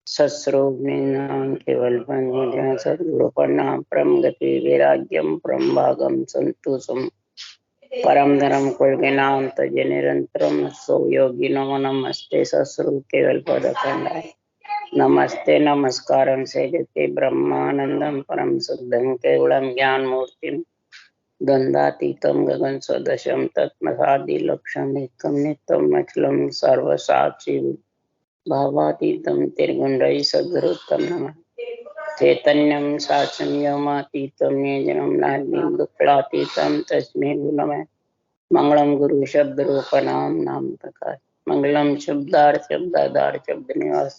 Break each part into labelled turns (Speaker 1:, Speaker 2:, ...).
Speaker 1: सस्रोग्निनां केवल सद्गुरु प्रणाम परम गति वैराग्यम परम भागम संतोषम परम धर्म कुलगिनाम तज निरंतरम सो योगी नमो नमस्ते सस्रु केवल पदकंडाय नमस्ते नमस्कारं सेजते ब्रह्मानंदम परम शुद्धं केवलम ज्ञान मूर्तिम गंधातीतं गगन सदृशं तत्मसादि लक्ष्यम एकम नित्यम अखिलम सर्वसाक्षी भावातीतं त्रिगुण्डै सद्गुरुतं नमः चैतन्यं साक्षम्यमातीतं निजनं नान्यं दुक्कलातीतं तस्मै नमः मंगलम गुरु शब्द रूपनाम नाम प्रकाश मंगलम शब्दार्थ शब्दाधार शब्द निवास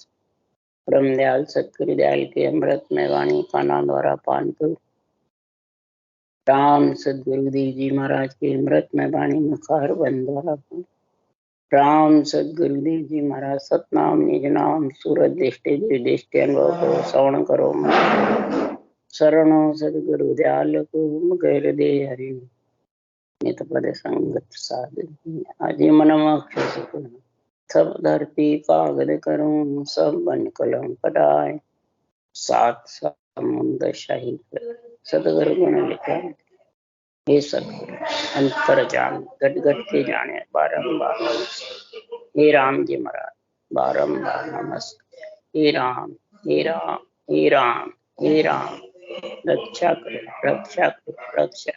Speaker 1: ब्रह्म दयाल सतगुरु दयाल के अमृत में वाणी काना द्वारा पान कर राम सदगुरु देव जी महाराज के अमृत में वाणी मुखार बंद द्वारा राम सदगुरुदेव जी महाराज सतनाम निज नाम सूरत दृष्टि दृष्टि अनुभव करो श्रवण करो शरणो सदगुरु दयाल को गैर दे हरि नित पद संगत साध आजी मन सब धरती कागद करूं सब बन कलम पटाए सात समुद्र शाही सदगुरु गुण लिखा हे सतगुरु अंतर जान गट गट के जाने बारंबार हे राम जी महाराज बारंबार नमस्ते हे राम हे राम हे राम हे राम रक्षा करो रक्षा करो रक्षा।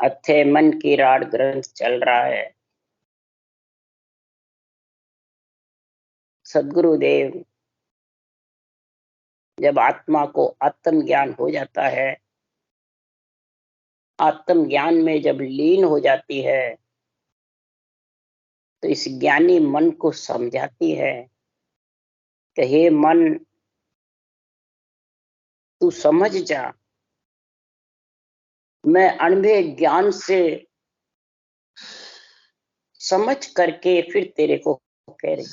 Speaker 1: अथे मन की राड ग्रंथ चल रहा है। सदगुरुदेव जब आत्मा को आत्म ज्ञान हो जाता है, आत्म ज्ञान में जब लीन हो जाती है तो इस ज्ञानी मन को समझाती है कि हे मन तू समझ जा, मैं अनुभव ज्ञान से समझ करके फिर तेरे को कह रही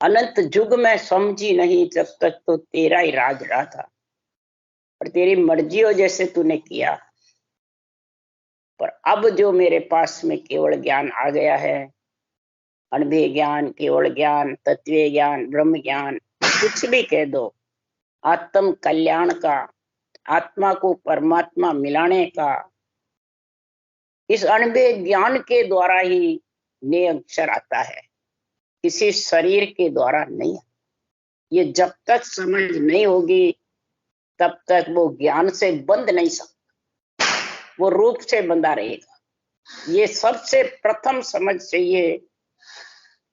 Speaker 1: अनंत युग में समझी नहीं जब तक तो तेरा ही राज रहा था और तेरी मर्जी हो जैसे तूने किया, पर अब जो मेरे पास में केवल ज्ञान आ गया है, अनुभव ज्ञान, केवल ज्ञान, तत्व ज्ञान, ब्रह्म ज्ञान, कुछ भी कह दो, आत्म कल्याण का, आत्मा को परमात्मा मिलाने का, इस अनुभव ज्ञान के द्वारा ही नए अक्षर आता है, किसी शरीर के द्वारा नहीं। ये जब तक समझ नहीं होगी तब तक वो ज्ञान से बंध नहीं सकता, वो रूप से बंधा रहेगा। ये सबसे प्रथम समझ चाहिए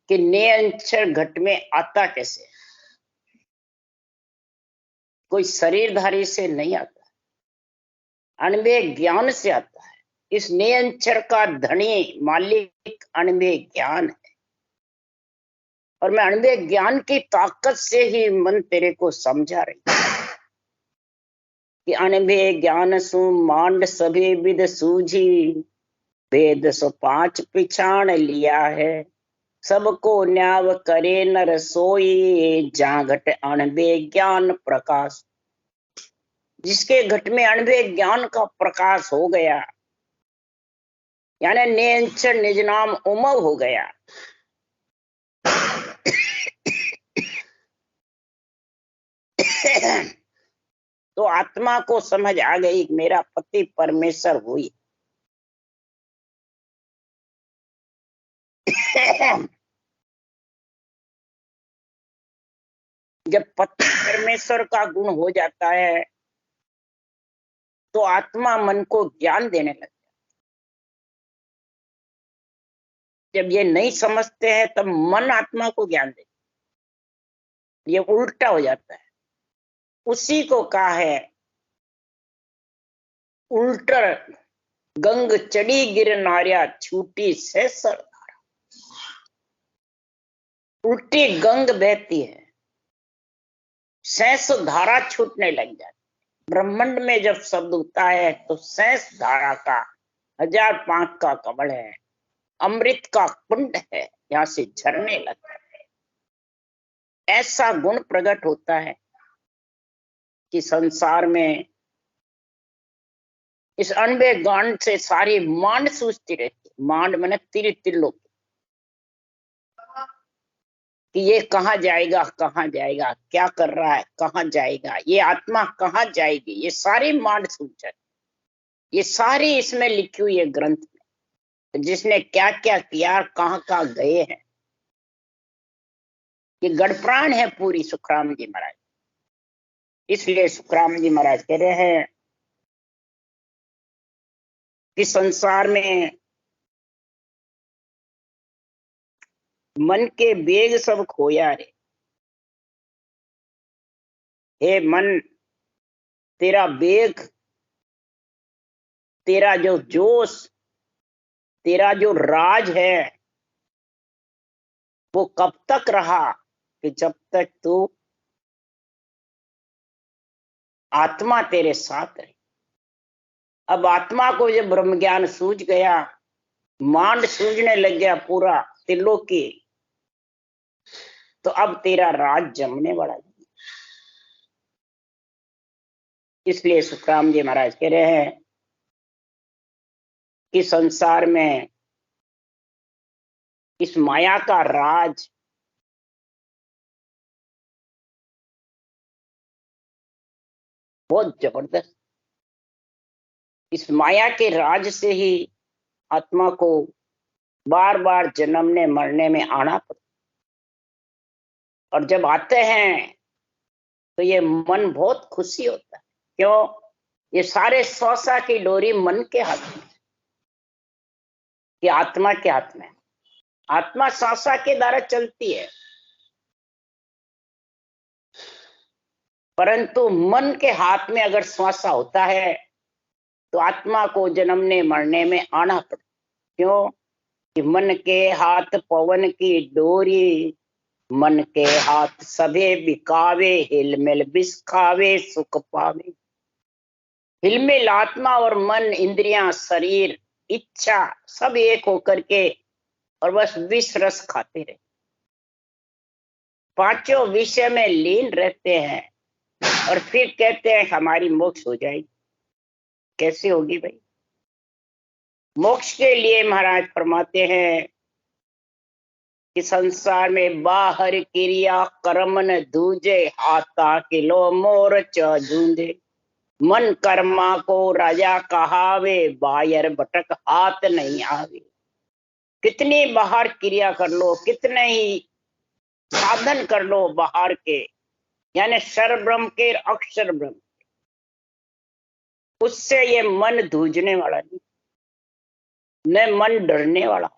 Speaker 1: कि नए अक्षर घट में आता कैसे। कोई शरीरधारी से नहीं आता, अनुभव ज्ञान से आता है। इस नए अक्षर का धनी मालिक अनुभव ज्ञान है और मैं अनुभव ज्ञान की ताकत से ही मन तेरे को समझा रही कि अनुभव ज्ञान सु मांड सभी विद सूझी, वेद सो 5 पिछाण लिया है, सबको न्याव करे नर सोई, जहां घट अनुभव ज्ञान प्रकाश। जिसके घट में अनुभव ज्ञान का प्रकाश हो गया, यानी नियंचर निज नाम उमव हो गया, तो आत्मा को समझ आ गई मेरा पति परमेश्वर हुई। जब पति परमेश्वर का गुण हो जाता है तो आत्मा मन को ज्ञान देने लगता है। जब ये नहीं समझते हैं तब मन आत्मा को ज्ञान देता है, ये उल्टा हो जाता है। उसी को कहा है उल्टर गंग चढ़ी गिर नार्या छूटी से सरदारा। उल्टी गंग बहती है, सैंस धारा छूटने लग जाती। ब्रह्मांड में जब शब्द होता है तो सैंस धारा का 1000 पांख का कमल है, अमृत का कुंड है, यहां से झरने लगता है। ऐसा गुण प्रकट होता है कि संसार में इस अनुभव ज्ञान से सारी मांड सूझती रहती। मांड मैंने त्रिलोक, कि ये कहाँ जाएगा, कहाँ जाएगा, क्या कर रहा है, कहाँ जाएगा, ये आत्मा कहाँ जाएगी, ये सारी मांड सूझ, ये सारी इसमें लिखी हुई है ग्रंथ में, जिसने क्या क्या किया, कहाँ कहाँ गए हैं। ये गढ़प्राण है पूरी सुखराम जी महाराज। इसलिए सुखराम जी महाराज कह रहे हैं कि संसार में मन के बेग सब खोया रे। हे मन, तेरा बेग, तेरा जो जोश, तेरा जो राज है, वो कब तक रहा? कि जब तक तू आत्मा तेरे साथ रही। अब आत्मा को जब ब्रह्म ज्ञान सूझ गया, मांड सूझने लग गया पूरा त्रिलोकी, तो अब तेरा राज जमने वाला नहीं। इसलिए सुखराम जी महाराज कह रहे हैं कि संसार में इस माया का राज बहुत जबरदस्त। इस माया के राज से ही आत्मा को बार बार जन्मने मरने में आना पड़ता। और जब आते हैं तो ये मन बहुत खुशी होता है। क्यों? ये सारे श्वासा की डोरी मन के हाथ में, ये आत्मा के हाथ में। आत्मा श्वासा के द्वारा चलती है, परंतु मन के हाथ में अगर श्वासा होता है तो आत्मा को जन्मने मरने में आना पड़ता। क्यों? कि मन के हाथ पवन की डोरी, मन के हाथ सभे बिकावे, हिलमिल बिस्खावे सुख पावे। हिलमिल आत्मा और मन, इंद्रियां, शरीर, इच्छा सब एक होकर के और बस विष रस खाते रहे, पांचों विषय में लीन रहते हैं और फिर कहते हैं हमारी मोक्ष हो जाएगी। कैसे होगी भाई? मोक्ष के लिए महाराज फरमाते हैं कि संसार में बाहर क्रिया कर्म न दूजे, हाथा किलो मोर चूंधे। मन कर्मा को राजा कहावे, बाहर भटक हाथ नहीं आवे। कितनी बाहर क्रिया कर लो, कितने ही साधन कर लो बाहर के, यानी शर ब्रह्म के अक्षर ब्रह्म, उससे ये मन धूजने वाला नहीं, न मन डरने वाला।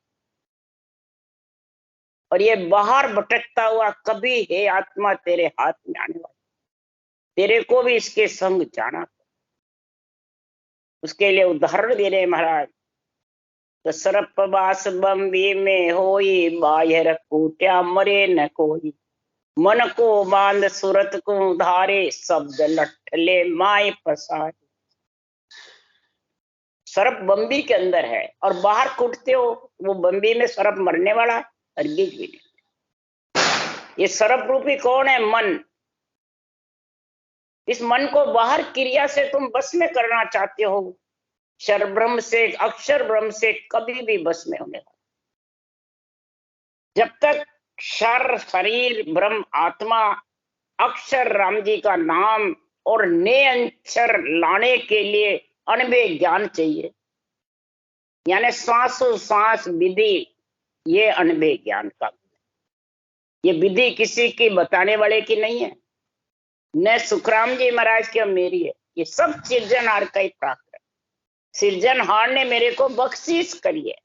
Speaker 1: और ये बाहर भटकता हुआ कभी हे आत्मा तेरे हाथ में आने वाला, तेरे को भी इसके संग जाना। उसके लिए उदाहरण दे रहे महाराज, तो सर्पवास बम्बी में होई, बाहर कूट्या मरे न कोई। मन को बांध सूरत को धारे, शब्द लठले माए पसारे। सर्प बम्बी के अंदर है और बाहर कूटते हो, वो बम्बी में सर्प मरने वाला हरगिज भी नहीं। ये सर्प रूपी कौन है? मन। इस मन को बाहर क्रिया से तुम बस में करना चाहते हो, शर ब्रह्म से, अक्षर ब्रह्म से कभी भी बस में होने वाला। जब तक शर, शरीर, ब्रह्म, आत्मा, अक्षर राम जी का नाम और ने अक्षर लाने के लिए अनबे ज्ञान चाहिए, यानी सांसों सांस विधि, ये अनबे ज्ञान का। ये विधि किसी की बताने वाले की नहीं है, न सुखराम जी महाराज की और मेरी है। ये सब सृजनहार का ही प्राप्त है। सृजनहार ने मेरे को बख्शीश करी है।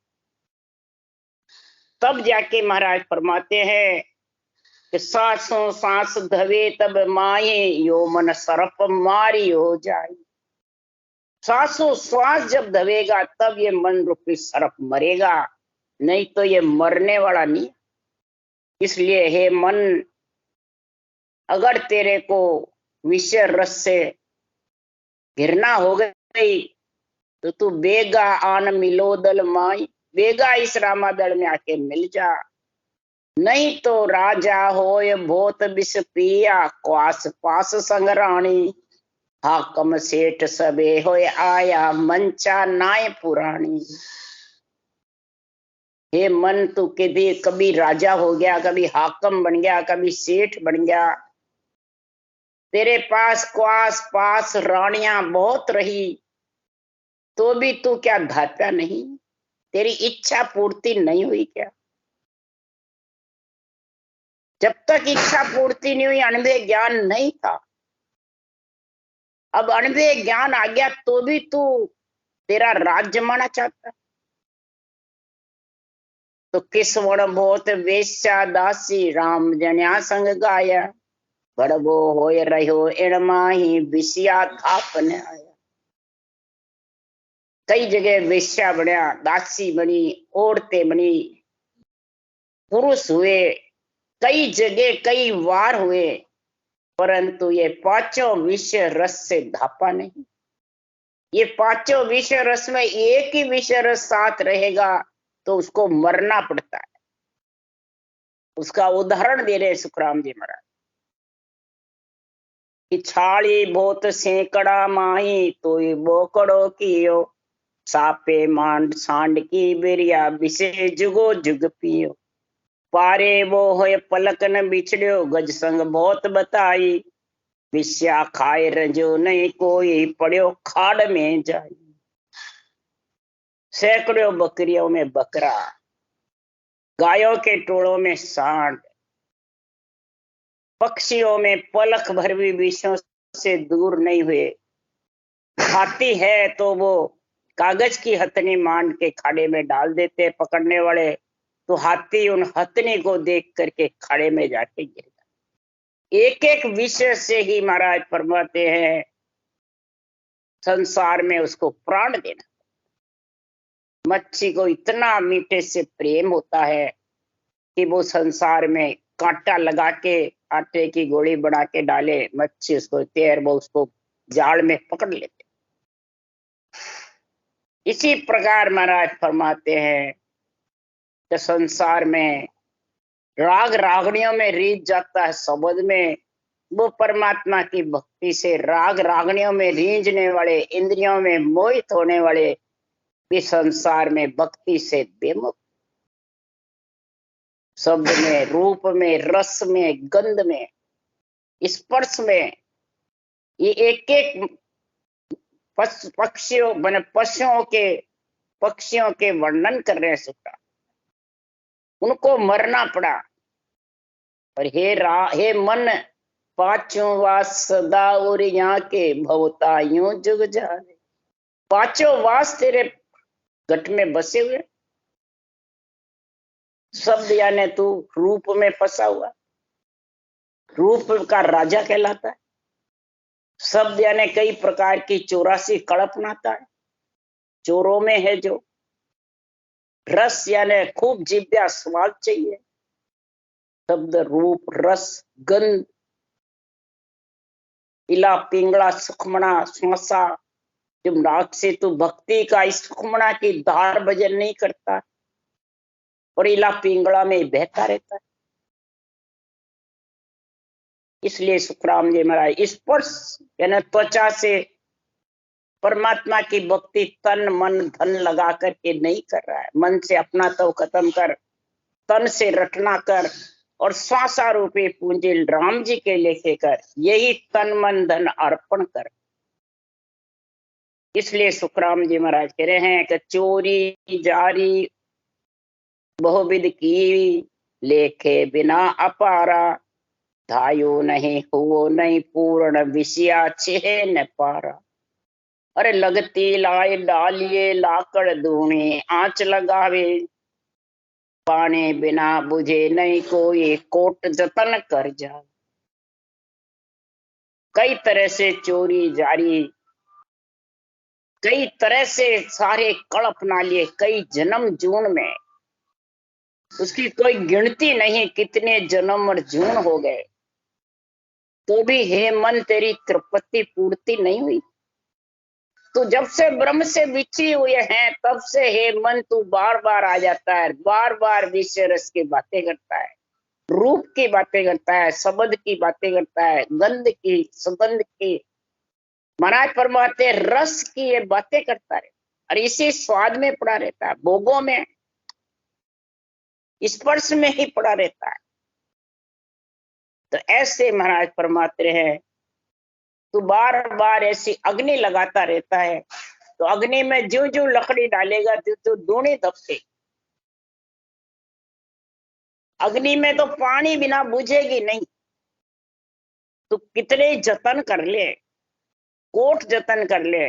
Speaker 1: तब जाके महाराज फरमाते हैं कि सांसों सांस धवे तब माये, यो मन सर्प मारी हो जाए। सांसों श्वास जब धवेगा तब ये मन रूपी सर्प मरेगा, नहीं तो ये मरने वाला नहीं। इसलिए हे मन, अगर तेरे को विषय रस से घृणा हो गई तो तू बेगा आन मिलो दल माई, बेगा इस रामा दल में आके मिल जा। नहीं तो राजा होय भूत विष पिया, क्वास पास संगराणी। हाकम सेठ सबे होय आया, मंचा नाय पुराणी। हे मन, तू कभी कभी राजा हो गया, कभी हाकम बन गया, कभी सेठ बन गया, तेरे पास क्वास पास रानियां बहुत रही, तो भी तू क्या धाता नहीं? तेरी इच्छा पूर्ति नहीं हुई क्या? जब तक इच्छा पूर्ति नहीं हुई, अनुभव ज्ञान नहीं था। अब अनुभव ज्ञान आ गया तो भी तू तेरा राज जमाना चाहता? तो किस वण बहुत वेश्या दासी, राम जन्या संग गाया, बड़बो होय रहो इण माही, विषया थापन आया। कई जगह वेश्या बनया, दासी बनी, औरतें बनी, पुरुष हुए, कई जगह कई वार हुए, परंतु ये पांचों विषय रस से धापा नहीं। ये पांचों विषय रस में एक ही विषय रस साथ रहेगा तो उसको मरना पड़ता है। उसका उदाहरण दे रहे सुखराम जी महाराज कि छाड़ी बहुत सैकड़ा माही, तो बोकड़ो कियो, सापे मांड सांड की बेरिया, विषे जुगो जुग पियो, पारे वो होय पलक न बिछड़ियो, गज संग बहुत बताई, विषया खाए रजो नहीं कोई, पड़ियो खाड़ में जाई। सैकड़ों बकरियों में बकरा, गायों के टोलों में सांड, पक्षियों में पलक भर भी विषयों से दूर नहीं हुए। खाती है तो वो कागज की हथनी मान के खाड़े में डाल देते पकड़ने वाले, तो हाथी उन हथनी को देख करके खाड़े में जाके गिर जाता। एक एक विषय से ही महाराज फरमाते हैं संसार में उसको प्राण देना। मच्छी को इतना मीठे से प्रेम होता है कि वो संसार में कांटा लगा के आटे की गोली बना के डाले, मच्छी उसको तैर वो उसको जाल में पकड़ लेते। इसी प्रकार महाराज फरमाते हैं कि संसार में राग रागणियों में रीझ जाता है शब्द में, वो परमात्मा की भक्ति से राग रागणियों में रीझने वाले, इंद्रियों में मोहित होने वाले भी संसार में भक्ति से बेमुख। शब्द में, रूप में, रस में, गंध में, स्पर्श में, ये एक एक पक्षियों बने पक्षियों के वर्णन कर रहे हैं सुखा। उनको मरना पड़ा। और हे मन, पांचों वास सदा और यहाँ के, भवता यूं जुग जाने। पांचों वास तेरे घट में बसे हुए। शब्द यानी तू रूप में फंसा हुआ, रूप का राजा कहलाता है। शब्द यानी कई प्रकार की 84 कल्पनाता है, चोरों में है जो। रस यानी खूब जिव्या स्वाद चाहिए। शब्द, रूप, रस, गंध, इला पिंगला सुखमणा श्वासा। जब नाक से तू भक्ति का इस सुखमणा की धार भजन नहीं करता और इला पिंगला में बहता रहता है। इसलिए सुखराम जी महाराज स्पर्श यानी त्वचा से परमात्मा की भक्ति तन मन धन लगा करके नहीं कर रहा है। मन से अपना तो खत्म कर, तन से रटना कर, और श्वासा रूपी पूंजी राम जी के लेके कर, यही तन मन धन अर्पण कर। इसलिए सुखराम जी महाराज कह रहे हैं कि चोरी जारी बहुविध की, लेखे बिना अपारा, धायो नहीं हुओ नहीं पूर्ण, विषया छे न पारा। अरे लगती लाए डालिए लाकड़ धूनी, आंच लगावे, पाने बिना बुझे नहीं कोई, कोट जतन कर जा। कई तरह से चोरी जारी, कई तरह से सारे कल अपना लिए, कई जन्म जून में, उसकी कोई गिनती नहीं कितने जन्म और जून हो गए, तो भी हे मन तेरी तृप्ति पूर्ति नहीं हुई। तो जब से ब्रह्म से विच्छी हुए हैं तब से हे मन तू बार बार आ जाता है, बार बार विषय रस की बातें करता है, रूप की बातें करता है, शब्द की बातें करता है, गंध की, सुगंध की, महाराज फरमाते रस की ये बातें करता है, और इसी स्वाद में पड़ा रहता है, भोगों में। स्पर्श में ही पड़ा रहता है। तो ऐसे महाराज परमात्मा है, तू बार बार ऐसी अग्नि लगाता रहता है, तो अग्नि में जो जो लकड़ी डालेगा तो दूनी तपते। अग्नि में तो पानी बिना बुझेगी नहीं। तो कितने जतन कर ले, कोट जतन कर ले,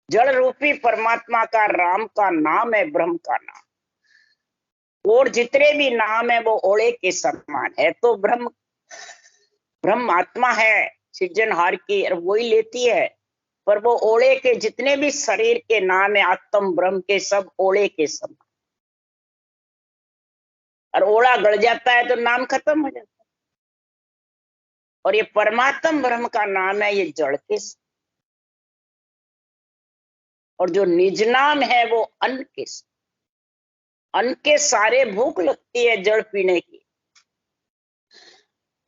Speaker 1: जल रूपी परमात्मा का, राम का नाम है, ब्रह्म का नाम, और जितने भी नाम है वो ओले के समान है। तो ब्रह्म ब्रह्म आत्मा है सृजनहार की, और वही लेती है। पर वो ओले के जितने भी शरीर के नाम है आत्म ब्रह्म के, सब ओले के समान। और ओला गड़ जाता है तो नाम खत्म हो जाता है। और ये परमात्म ब्रह्म का नाम है, ये जड़ के समान। और जो निज नाम है वो अन्न के समान। अन्न के सारे भूख लगती है जल पीने की।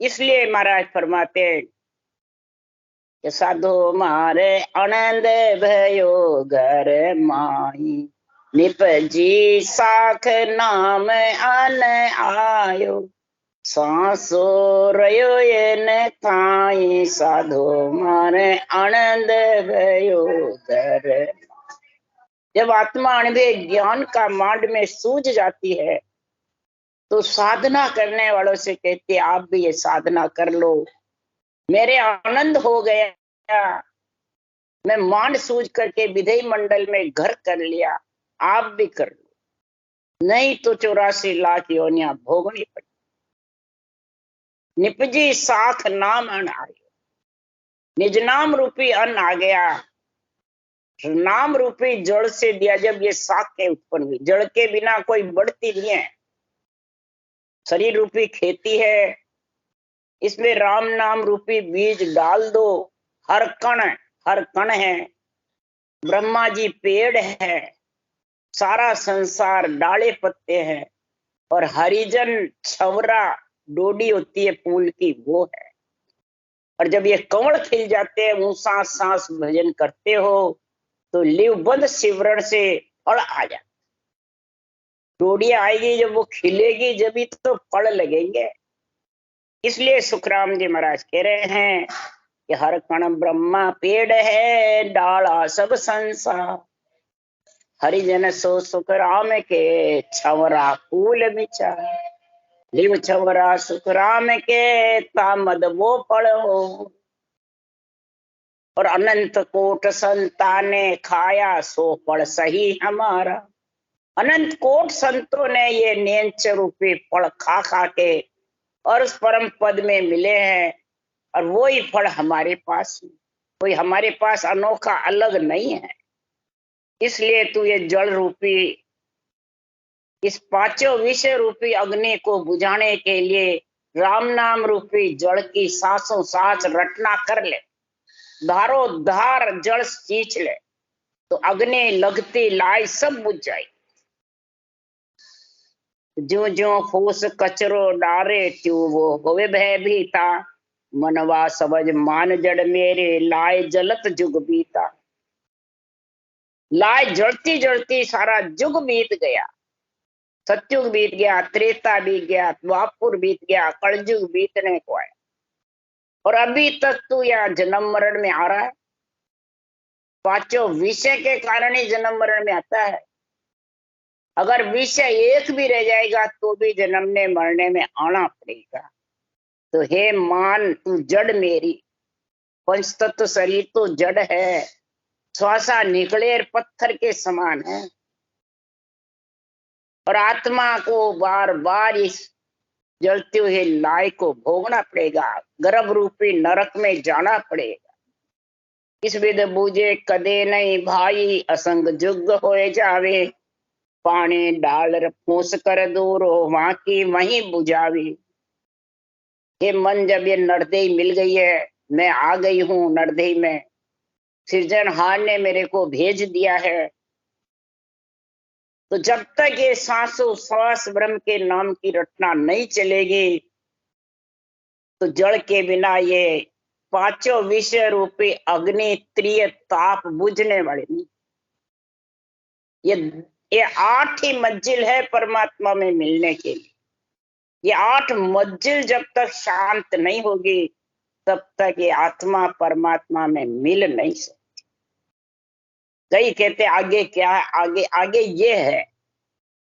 Speaker 1: इसलिए महाराज फरमाते हैं कि साधु मारे आनंद भयो घर माई, निपजी साख नाम आन आयो, सांसो रयो ये न थाई, साधु मारे आनंद भयो घर। जब आत्मा अनुभव ज्ञान का मांड में सूझ जाती है तो साधना करने वालों से कहते आप भी ये साधना कर लो। मेरे आनंद हो गया, मैं मान सूझ करके विधेय मंडल में घर कर लिया, आप भी कर लो, नहीं तो 84 लाख योनियां भोगनी पड़ी। निपजी साख नाम अन्न आयो, निज नाम रूपी अन्न आ गया। नाम रूपी जड़ से दिया जब ये साखें उत्पन्न हुई। जड़ के बिना कोई बढ़ती नहीं है। शरीर रूपी खेती है, इसमें राम नाम रूपी बीज डाल दो। हर कण है। ब्रह्मा जी पेड़ है, सारा संसार डाले पत्ते हैं, और हरिजन छवरा डोडी होती है फूल की, वो है। और जब ये कमल खिल जाते हैं, ऊंसा सांस भजन करते हो तो लिवबंद सिवरण से फल आ जाता। डोडियां आएगी जब वो खिलेगी, जब ही तो फल लगेंगे। इसलिए सुखराम जी महाराज कह रहे हैं कि हर कण ब्रह्मा पेड़ है, डाला सब संसार, हरिजन सो सुख राम के, छवरा फूल विचार, लिव छवरा सुख राम के, तामद वो फल हो। और अनंत कोट संताने खाया, सो फल सही हमारा। अनंत कोट संतों ने ये नेंच रूपी फल खा खा के और उस परम पद में मिले हैं, और वो ही फल हमारे पास, कोई हमारे पास अनोखा अलग नहीं है। इसलिए तू ये जल रूपी, इस पांचों विषय रूपी अग्नि को बुझाने के लिए राम नाम रूपी जल की सांसों सांस रटना कर ले, धारो धार जल सींच ले, तो अग्नि लगती लाई सब बुझ जाए। जो जो फूस कचरो डारे, त्यों वो होवे भयभीता, मनवा समझ मान जड़ मेरे, लाए जलत जुग बीता। लाए जड़ती जड़ती सारा जुग बीत गया। सतयुग बीत गया, त्रेता बीत गया, द्वापुर बीत गया, कलयुग बीतने को आया, और अभी तक तू यहाँ जन्म मरण में आ रहा है। पांचों विषय के कारण ही जन्म मरण में आता है। अगर विषय एक भी रह जाएगा तो भी जन्मने मरने में आना पड़ेगा। तो हे मान, तू जड़ मेरी, पंचतत्व शरीर तो जड़ है, श्वासा निकले पत्थर के समान है, और आत्मा को बार बार इस जलते हुए लाई को भोगना पड़ेगा, गर्भ रूपी नरक में जाना पड़ेगा। इस विध बूझे कदे नहीं भाई, असंग जुग होए जावे, पानी डाल फूस कर दूर हो, वहां की वहीं बुझावी। ये मन, जब ये नरदेही मिल गई है, मैं आ गई हूं नरदेही में, सृजनहार ने मेरे को भेज दिया है, तो जब तक ये सांसों श्वास ब्रह्म के नाम की रटना नहीं चलेगी, तो जड़ के बिना ये पांचों विषय रूपी अग्नि त्रिय ताप बुझने वाले नहीं। ये ये 8 ही मंजिल है परमात्मा में मिलने के लिए। ये 8 मंजिल जब तक शांत नहीं होगी तब तक ये आत्मा परमात्मा में मिल नहीं सकती। कई कहते आगे क्या है, आगे आगे ये है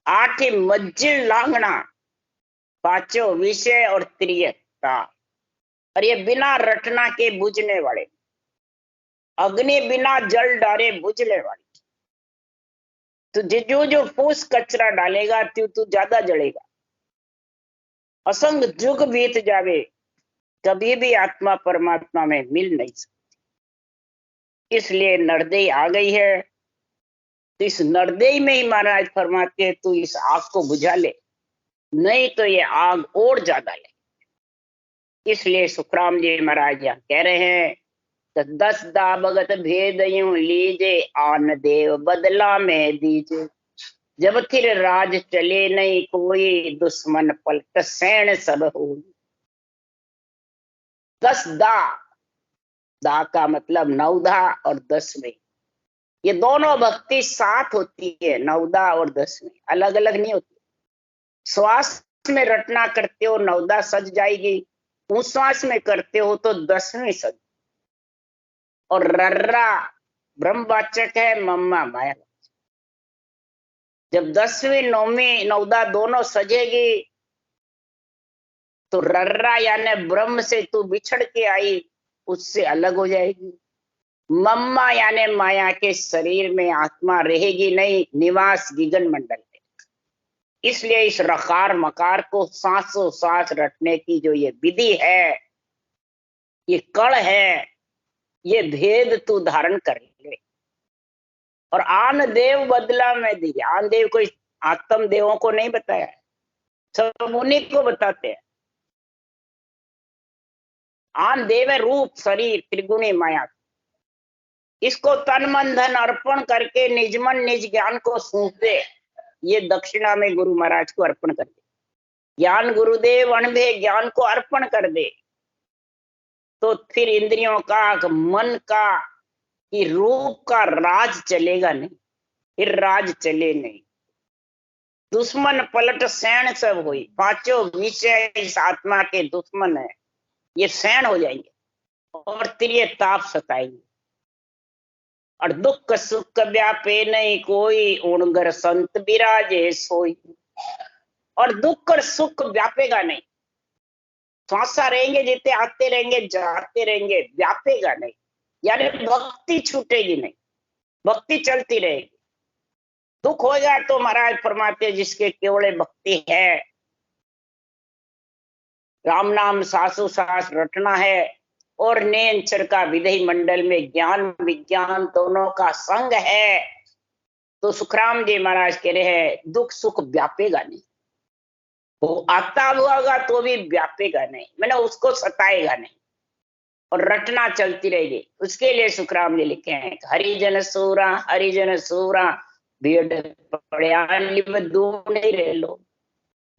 Speaker 1: 8 ही मंजिल लांघना, 5 विषय और त्रियता। और ये बिना रटना के बुझने वाले, अग्नि बिना जल डाले बुझने वाली। तो जो जो फूस कचरा डालेगा तू ज्यादा जलेगा। असंग जुग बीत जावे, कभी भी आत्मा परमात्मा में मिल नहीं सकती। इसलिए नरदेई आ गई है, तो इस नरदेई में ही महाराज फरमाते हैं तू इस आग को बुझा ले, नहीं तो ये आग और ज्यादा ले। इसलिए सुखराम जी महाराज यहाँ कह रहे हैं तो 10 दा भगत भेद यूं लीजे, आन देव बदला में दीजे। जब फिर राज चले नहीं कोई, दुश्मन पलट सैन सब हो। 10 दा, दा का मतलब 9 दा और 10 में, ये दोनों भक्ति साथ होती है। 9 दा और 10 में अलग अलग नहीं होती। श्वास में रटना करते हो 9 दा सज जाएगी, उश्वास में करते हो तो 10वीं सज। और रर्रा ब्रह्मवाचक है, मम्मा माया। जब 10वीं 9वीं 9 दा दोनों सजेगी तो रर्रा यानी ब्रह्म से तू बिछड़ के आई, उससे अलग हो जाएगी। मम्मा यानी माया के शरीर में आत्मा रहेगी नहीं, निवास गिगन मंडल में। इसलिए इस रकार मकार को सांसों सांस रटने की जो ये विधि है, ये कण है, ये भेद तू धारण कर ले। और आन देव बदला में दी, आन देव कोई आत्म देवों को नहीं बताया है, सब उन्हीं को बताते हैं। आन देव है रूप शरीर त्रिगुणी माया, इसको तन मन धन अर्पण करके निज मन निज ज्ञान को सौंप दे। ये दक्षिणा में गुरु महाराज को अर्पण कर दे। ज्ञान गुरुदेव अणभे ज्ञान को अर्पण कर दे तो फिर इंद्रियों का, मन का, कि रूप का राज चलेगा नहीं, फिर राज चले नहीं। दुश्मन पलट सैन सब हुई, 5 विषय इस आत्मा के दुश्मन है, ये सैन हो जाएंगे और त्रिय ताप सताएंगे। और दुख सुख व्यापे नहीं कोई, उणगर संत विराजे सोई। और दुख और सुख व्यापेगा नहीं, श्वासा रहेंगे, जीते आते रहेंगे, जाते रहेंगे, व्यापेगा नहीं, यानी भक्ति छूटेगी नहीं, भक्ति चलती रहेगी। दुख होगा तो महाराज फरमाते जिसके केवल भक्ति है, राम नाम सासु सास रटना है और नेंचर का विधि मंडल में ज्ञान विज्ञान दोनों का संग है, तो सुखराम जी महाराज कह रहे हैं दुख सुख व्यापेगा नहीं। वो आता हुआ तो भी व्यापेगा नहीं, मैंने उसको सताएगा नहीं, और रटना चलती रहेगी। उसके लिए सुखराम जी लिखे हैं हरिजन सूरा भीड़ पड़िया दूर नहीं रह लो।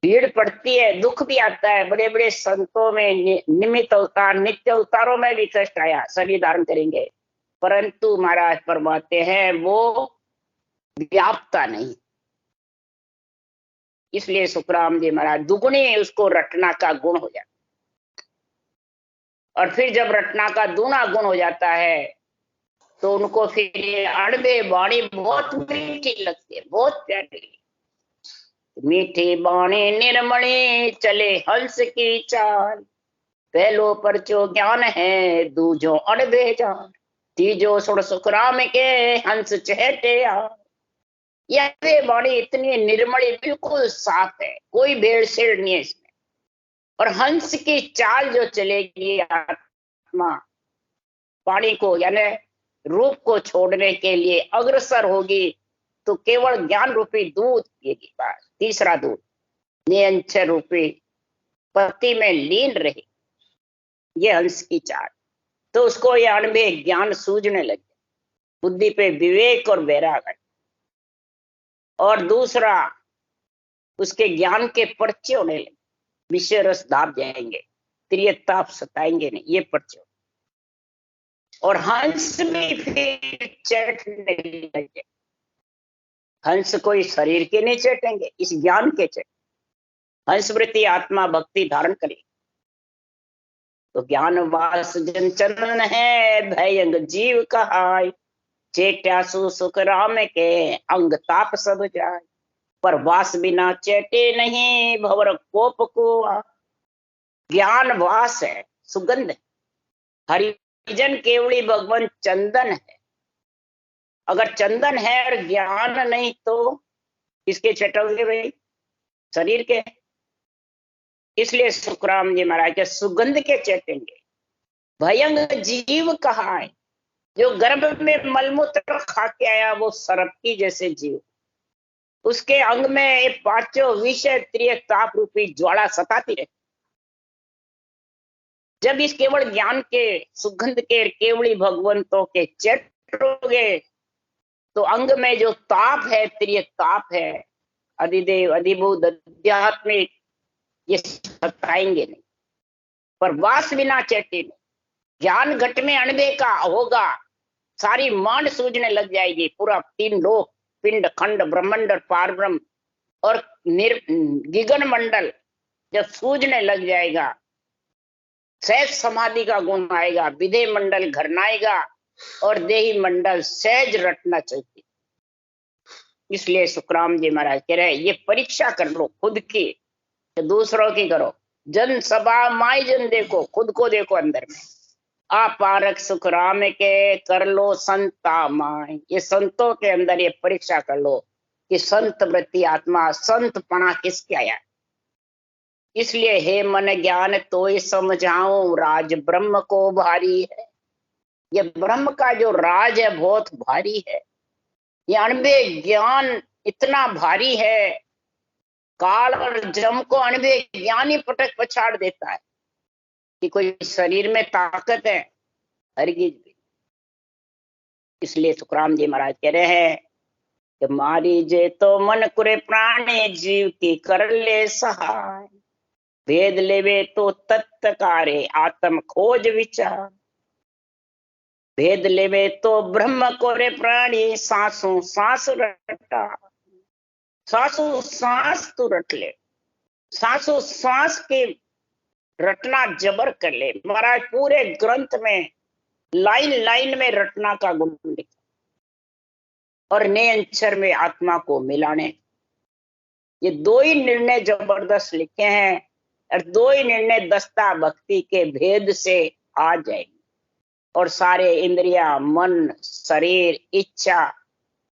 Speaker 1: भीड़ पड़ती है, दुख भी आता है, बड़े बड़े संतों में निमित्त अवतार नित्य अवतारों में भी कष्ट आया, सभी धारण करेंगे, परंतु महाराज फरमाते हैं वो व्यापता नहीं। इसलिए सुखराम जी महाराज दुगुनी उसको रटना का गुण हो जाता, और फिर जब रटना का दूना गुण हो जाता है तो उनको फिर अड़बे बाणी बहुत मीठी लगती है, बहुत प्यारी। मीठी बाणी निर्मणी चले हंस की चाल, पहलो परचो ज्ञान है दूजो अड़बे जान, तीजो सुर सुखराम के हंस चहटे आ। यह बाणी इतनी निर्मली बिल्कुल साफ है, कोई भेड़सेड़ नहीं है इसमें। और हंस की चाल जो चलेगी आत्मा वाणी को यानी रूप को छोड़ने के लिए अग्रसर होगी तो केवल ज्ञान रूपी दूध पिएगी। बस तीसरा दूध निरंतर रूपी पति में लीन रहे, ये हंस की चाल। तो उसको ये अणबे ज्ञान सूझने लगे, बुद्धि पे विवेक और वैराग। और दूसरा उसके ज्ञान के पर्चे होने लगे, विषय रस दाब जाएंगे, त्रियताप सताएंगे नहीं, ये पर्चे। और हंस में फिर चढ़ने लगे, हंस कोई शरीर के नहीं चेटेंगे, इस ज्ञान के चेट। हंस वृत्ति आत्मा भक्ति धारण करे तो ज्ञान वास जन चंदन है, भयंग जीव कहाय। चेट्यासु सुख राम के, अंग ताप सब जाय। पर वास बिना चेटे नहीं, भवर कोप को। ज्ञान वास है, सुगंध है। हरिजन केवड़ी भगवान चंदन है। अगर चंदन है और ज्ञान नहीं तो किसके चटोगे भाई? शरीर के। इसलिए सुखराम जी महाराज के सुगंध के चटेंगे। भयंग जीव कहा है, जो गर्भ में मलमूत्र खा के आया वो सर्प की जैसे जीव। उसके अंग में ये पांचों विषय त्रिय ताप रूपी ज्वाला सताती रहे। जब इस केवल ज्ञान के सुगंध के केवली भगवंतों के चटोगे तो अंग में जो ताप है, त्रिय ताप है, अधिदेव अधिभूत अध्यात्मिक, ये सताएंगे नहीं। पर वास बिना चेटे नहीं। ज्ञान घट में अणबे का होगा, सारी मांड सूझने लग जाएगी। पूरा 3 लोक, पिंड खंड ब्रह्मांड पारब्रह्म और गिगन मंडल जब सूझने लग जाएगा, सहज समाधि का गुण आएगा, विधेय मंडल घरनाएगा और देही मंडल सहज रटना चाहिए। इसलिए सुखराम जी महाराज कह रहे ये परीक्षा कर लो खुद की, दूसरों की करो। जन सभा माई जन देखो, खुद को देखो अंदर में। अपारक सुख राम के, कर लो संता माय। ये संतों के अंदर ये परीक्षा कर लो कि संत वृत्ति आत्मा, संत पना किसके आया। इसलिए हे मन ज्ञान तो ही समझाऊं, राज ब्रह्म को भारी है। ये ब्रह्म का जो राज है बहुत भारी है। ये अणबे ज्ञान इतना भारी है, काल और जम को अणबे ज्ञान ही पटक पछाड़ देता है कि कोई शरीर में ताकत है हरगिज भी। इसलिए सुखराम जी महाराज कह रहे हैं कि मारी जे तो मन कुरे प्राणे, जीव की कर ले सहाय। भेद लेवे तो तत्कारे, आत्म खोज विचार। भेद लेवे तो ब्रह्म कोरे प्राणी, सांसों सांस रटा। सांसों सांस तू रट ले, सांसों सांस के रटना जबर कर ले। महाराज पूरे ग्रंथ में लाइन लाइन में रटना का गुण लिखा और ने अक्षर में आत्मा को मिलाने। ये 2 ही निर्णय जबरदस्त लिखे हैं और 2 ही निर्णय दस्ता भक्ति के भेद से आ जाएंगे और सारे इंद्रिया, मन, शरीर, इच्छा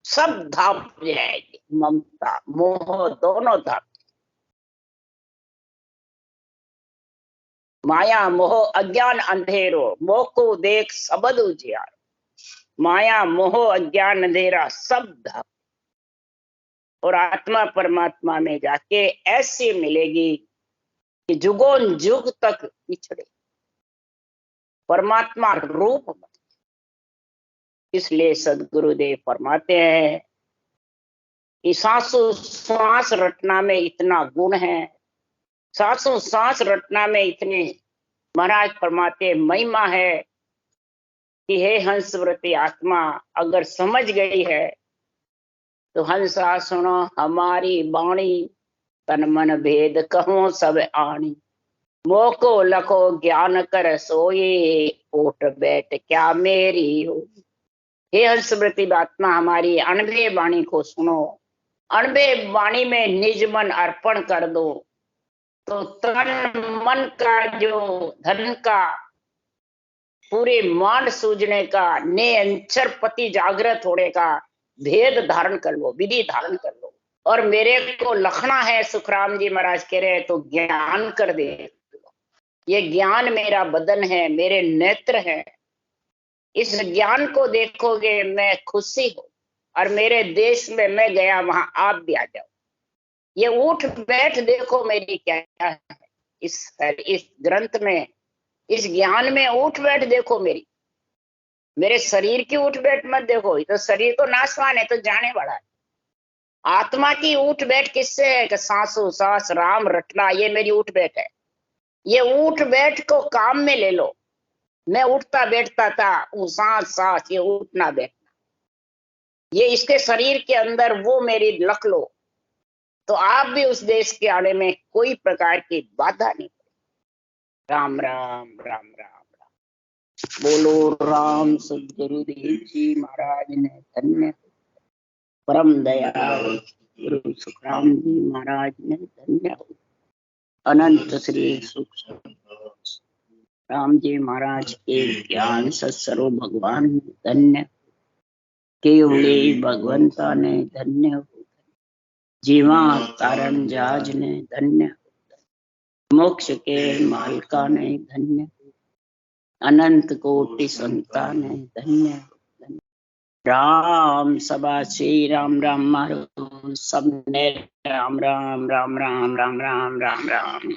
Speaker 1: सब धाप जाएगी। ममता मोह दोनों धाप। माया मोह अज्ञान अंधेरो, मोह को देख सबद उजियार। माया मोह अज्ञान अंधेरा सब धाप। और आत्मा परमात्मा में जाके ऐसी मिलेगी कि जुगों जुग तक पिछड़े, परमात्मा रूप बने। इसलिए सदगुरुदेव फरमाते हैं कि सांसों सांस रटना में इतना गुण है, सांसों सांस रटना में इतने महाराज फरमाते महिमा है कि हे हंस व्रती आत्मा अगर समझ गई है तो हंसा सुनो हमारी वाणी, तन मन भेद कहो सब आणी। मोह को लखो ज्ञान कर सोए, ओट बैठ क्या मेरी हो। हे हंस व्रती आत्मा हमारी अणबे वाणी को सुनो, अणबे वाणी में निज मन अर्पण कर दो तो तन मन का जो धन का पूरे मांड सूझने का, ने अंचर पति जागृत होने का भेद धारण कर लो, विधि धारण कर लो। और मेरे को लखना है, सुखराम जी महाराज कह रहे हैं तो ज्ञान कर दे। ये ज्ञान मेरा बदन है, मेरे नेत्र है। इस ज्ञान को देखोगे मैं खुशी हूं और मेरे देश में मैं गया वहां आप भी आ जाओ। ये उठ बैठ देखो मेरी क्या है इस ग्रंथ में, इस ज्ञान में उठ बैठ देखो मेरी। मेरे शरीर की उठ बैठ मत देखो, तो शरीर तो नाशवान है, तो जाने वाला है। आत्मा की उठ बैठ किससे है कि सांसों सांस राम रटना, ये मेरी उठ बैठ है। ये उठ बैठ को काम में ले लो। मैं उठता बैठता था, वो सांस सांस, ये उठना बैठना। ये इसके शरीर के अंदर वो मेरी लख लो, तो आप भी उस देश के आने में कोई प्रकार की बाधा नहीं। राम राम राम राम राम। बोलो राम सदगुरुदेव जी महाराज ने धन्य, परम दयाल गुरु सुखराम जी महाराज ने धन्य, अनंत श्री सुख राम जी महाराज के ज्ञान सत्सरो भगवान ने धन्य, केवले भगवंता ने धन्य, जीवा तारण जाज ने धन्य, मोक्ष के मालका ने धन्य, अनंत कोटि संता ने धन्य। राम सभा श्री राम राम मारो सबने राम राम राम राम राम राम राम राम।